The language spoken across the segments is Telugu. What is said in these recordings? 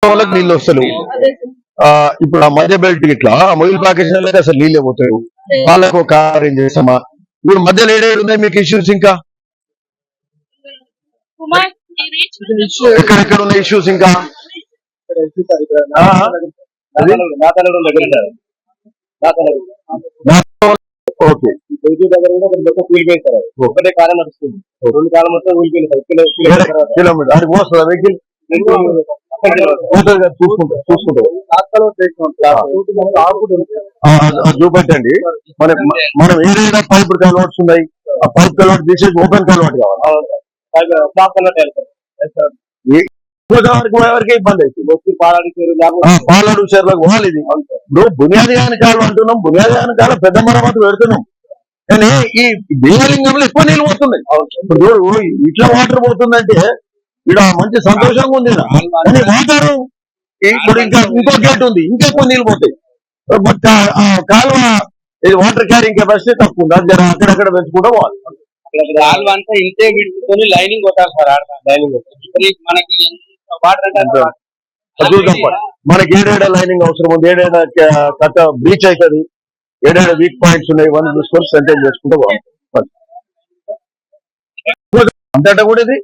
వాళ్ళకి నీళ్ళు వస్తలేవు. ఇప్పుడు ఆ మధ్య బెల్ట్ ఇట్లా మొయిల్ ప్యాకేజ్ అసలు నీళ్ళే పోతాయి. వాళ్ళకు ఒక అరేంజ్ చేస్తామా? ఇప్పుడు మధ్యలో ఏడేడు ఉన్నాయి మీకు ఇష్యూస్? ఇంకా ఎక్కడెక్కడ ఉన్నాయి ఇష్యూస్? ఇంకా ఓకే, ఒకటే కాలం నడుస్తుంది, 2 కాలం మొత్తం ఊరిపోయింది. కిలోమీటర్ అది పోస్తుందా వెహికల్? చూపెట్టండి. మనం ఏదైనా పైప్ కలవాట్స్ ఉన్నాయి, ఆ పైప్ కలవాట్ తీసేసి ఓపెన్ కలవాట్ కావాలి. ఎవరికి ఇబ్బంది అవుతుంది? పాలాడు చెర్లకు పోవాలి. ఇది ఇప్పుడు బునియాది కాని కాలం అంటున్నాం, బునియాది కాని కాలం పెద్ద మరమ్మతు పెడుతున్నాం, కానీ ఈ దేవలింగంలో ఎక్కువ నీళ్ళు పోతున్నాయి. ఇప్పుడు ఇట్లా వాటర్ పోతుందంటే ఇక్కడ మంచి సంతోషంగా ఉంది. కానీ వాటర్ ఇప్పుడు ఇంకా ఇంకో గేట్ ఉంది, ఇంకెక్కువ నీళ్ళు పోతాయి. బట్ కాలువ ఇది వాటర్ క్యారింగ్ కెపాసిటీ తక్కువ ఉంది, అది అక్కడక్కడ పెంచుకుంటూ పోవాలి. కాలువ అంతా ఇంతే విడుచుకొని లైనింగ్ కొట్టాలి సార్. లైనింగ్ మనకి మనకి ఏడేడ లైనింగ్ అవసరం ఉంది, ఏడేడ కట్ట బ్రీచ్ అవుతుంది, ఏడేడ వీక్ పాయింట్స్ ఉన్నాయి, వన్ చూసుకొని సెంటైన్ చేసుకుంటూ పోవాలి. అంతటా కూడా ఇది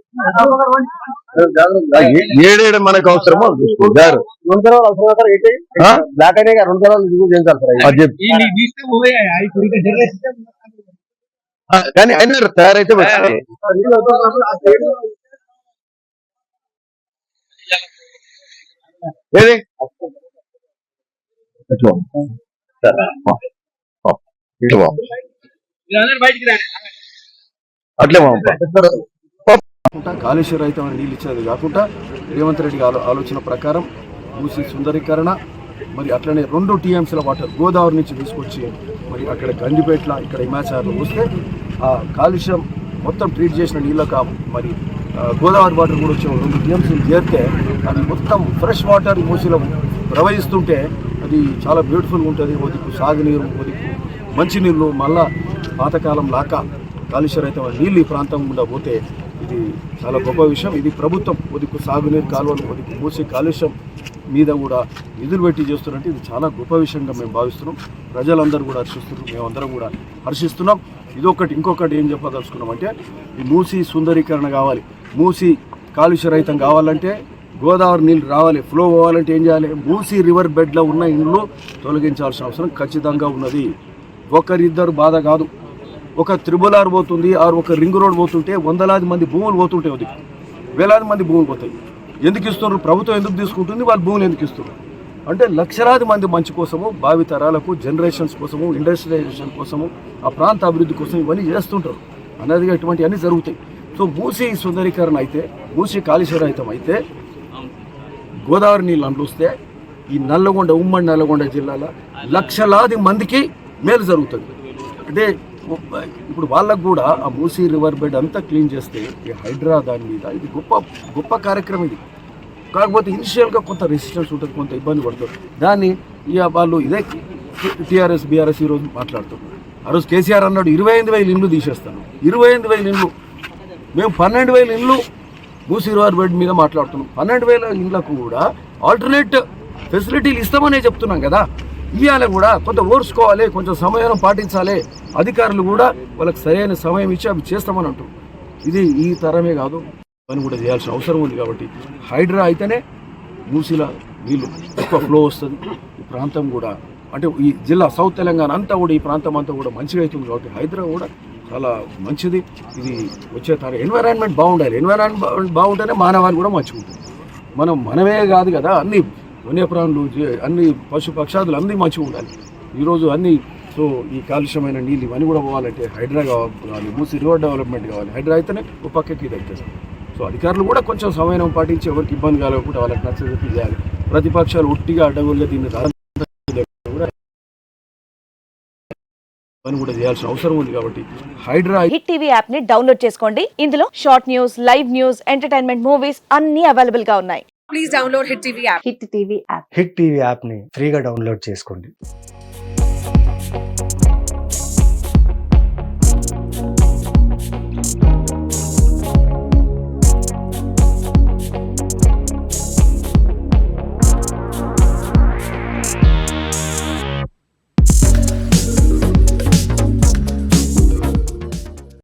ఏడేడు మనకు అవసరమో చూసుకుంటారు. బ్లాక్ అయినా 2 తరాలు చేయించాలి సార్. కానీ అయినా తయారైతే ఏది అట్లే కాళేశ్వర రైతు నీళ్ళు ఇచ్చేది కాకుండా రేవంత్ రెడ్డి ఆలోచన ప్రకారం మూసి సుందరీకరణ, మరి అట్లనే 2 TMCల వాటర్ గోదావరి నుంచి తీసుకొచ్చి మరి అక్కడ గండిపేట్ల ఇక్కడ హిమాచార్లో వస్తే ఆ కాలుష్యం మొత్తం ట్రీట్ చేసిన నీళ్ళక మరి గోదావరి వాటర్ కూడా వచ్చే 2 TMCలు చేరితే అది మొత్తం ఫ్రెష్ వాటర్ మూసిలో ప్రవహిస్తుంటే అది చాలా బ్యూటిఫుల్గా ఉంటుంది. ఒదికు సాగునీరు, ఒదికు మంచినీళ్ళు, మళ్ళా పాతకాలం లాగా కాళేశ్వర రైతు నీళ్ళు ఈ ప్రాంతం గుండా పోతే ఇది చాలా గొప్ప విషయం. ఇది ప్రభుత్వం ఒదికు సాగునీరు కాలువలు ఒదికు మూసి కాలుష్యం మీద కూడా నిధులు పెట్టి చేస్తున్నట్టు ఇది చాలా గొప్ప విషయంగా మేము భావిస్తున్నాం. ప్రజలందరూ కూడా హర్షిస్తున్నారు, మేమందరం కూడా హర్షిస్తున్నాం. ఇదొకటి. ఇంకొకటి ఏం చెప్పదలుచుకున్నామంటే ఈ మూసి సుందరీకరణ కావాలి, మూసి కాలుష్య రహితం కావాలంటే గోదావరి నీళ్ళు రావాలి, ఫ్లో అవ్వాలంటే ఏం చేయాలి? మూసి రివర్ బెడ్లో ఉన్న ఇండ్లు తొలగించాల్సిన అవసరం ఖచ్చితంగా ఉన్నది. ఒకరిద్దరు బాధ కాదు, ఒక త్రిబుల్-ఆర్ పోతుంది, ఒక రింగ్ రోడ్ పోతుంటే వందలాది మంది భూములు పోతుంటాయి, అది వేలాది మంది భూములు పోతాయి. ఎందుకు ఇస్తున్నారు? ప్రభుత్వం ఎందుకు తీసుకుంటుంది? వాళ్ళు భూములు ఎందుకు ఇస్తున్నారు అంటే లక్షలాది మంది మంచి కోసము, భావి తరాలకు, జనరేషన్స్ కోసము, ఇండస్ట్రియలైజేషన్ కోసము, ఆ ప్రాంత అభివృద్ధి కోసం ఇవన్నీ చేస్తుంటారు అన్నదిగా ఇటువంటివన్నీ జరుగుతాయి. సో మూసి సుందరీకరణ అయితే, మూసి కాళేశ్వరహితం అయితే గోదావరి నీళ్ళు అందిస్తే ఈ నల్లగొండ, ఉమ్మడి నల్లగొండ జిల్లాలో లక్షలాది మందికి మేలు జరుగుతుంది. అంటే ఇప్పుడు వాళ్ళకు కూడా ఆ మూసీ రివర్ బెడ్ అంతా క్లీన్ చేస్తే ఈ హైడ్రా దాని మీద ఇది గొప్ప కార్యక్రమం ఇది. కాకపోతే ఇనిషియల్గా కొంత రెసిస్టెన్స్ ఉంటుంది, కొంత ఇబ్బంది పడుతుంది. దాన్ని ఇక వాళ్ళు ఇదే టీఆర్ఎస్ బీఆర్ఎస్ ఈరోజు మాట్లాడుతున్నారు. ఆ రోజు కేసీఆర్ అన్నాడు 25,000 ఇండ్లు తీసేస్తాను, 25,000 ఇండ్లు. మేము 12,000 ఇండ్లు మూసీ రివర్ బెడ్ మీద మాట్లాడుతున్నాం. 12,000 ఇండ్లకు కూడా ఆల్టర్నేట్ ఫెసిలిటీలు ఇస్తామనే చెప్తున్నాం కదా. ఇవాళ కూడా కొంత ఓర్చుకోవాలి, కొంచెం సమయం పాటించాలి. అధికారులు కూడా వాళ్ళకి సరైన సమయం ఇచ్చి అవి చేస్తామని అంటారు. ఇది ఈ తరమే కాదు, పని కూడా చేయాల్సిన అవసరం ఉంది. కాబట్టి హైడ్రా అయితేనే మూసీల నీళ్ళు ఎక్కువ ఫ్లో వస్తుంది. ఈ ప్రాంతం కూడా అంటే ఈ జిల్లా సౌత్ తెలంగాణ అంతా కూడా ఈ ప్రాంతం అంతా కూడా మంచిగా అవుతుంది. కాబట్టి హైడ్రా కూడా చాలా మంచిది. ఇది వచ్చే తరం ఎన్విరాన్మెంట్ బాగుండాలి. ఎన్విరాన్మెంట్ బాగుంటేనే మానవాళి కూడా మంచిగా ఉంటుంది. మనమే కాదు కదా, అన్ని వన్యప్రాణులు, అన్ని పశు పక్షాదులు అన్నీ మంచిగా ఉండాలి. ఈరోజు అన్నీ సో ఈ కాలుష్యమైన నీళ్ళు ఇవన్నీ కూడా పోవాలంటే హైడ్రా కావాలి, మూసీ రివర్ డెవలప్మెంట్ కావాలి. హైడ్రా అయితేనే ఒక పక్కకి ఇది అవుతుంది. సో అధికారులు కూడా కొంచెం సమయం పాటించి ఎవరికి ఇబ్బంది కలగకుండా వాళ్ళకి నచ్చజెప్పి చేయాలి. ప్రతిపక్షాలు ఒట్టిగా అడ్డగోలుగా దీన్ని పని కూడా చేయాల్సిన అవసరం ఉంది. కాబట్టి హైడ్రా హిట్ టీవీ యాప్ ని డౌన్లోడ్ చేసుకోండి. ఇందులో short news, live news, entertainment movies అన్ని అవైలబుల్ గా ఉన్నాయి. Please download hit TV app. Hit TV app ని ఫ్రీగా డౌన్లోడ్ చేసుకోండి.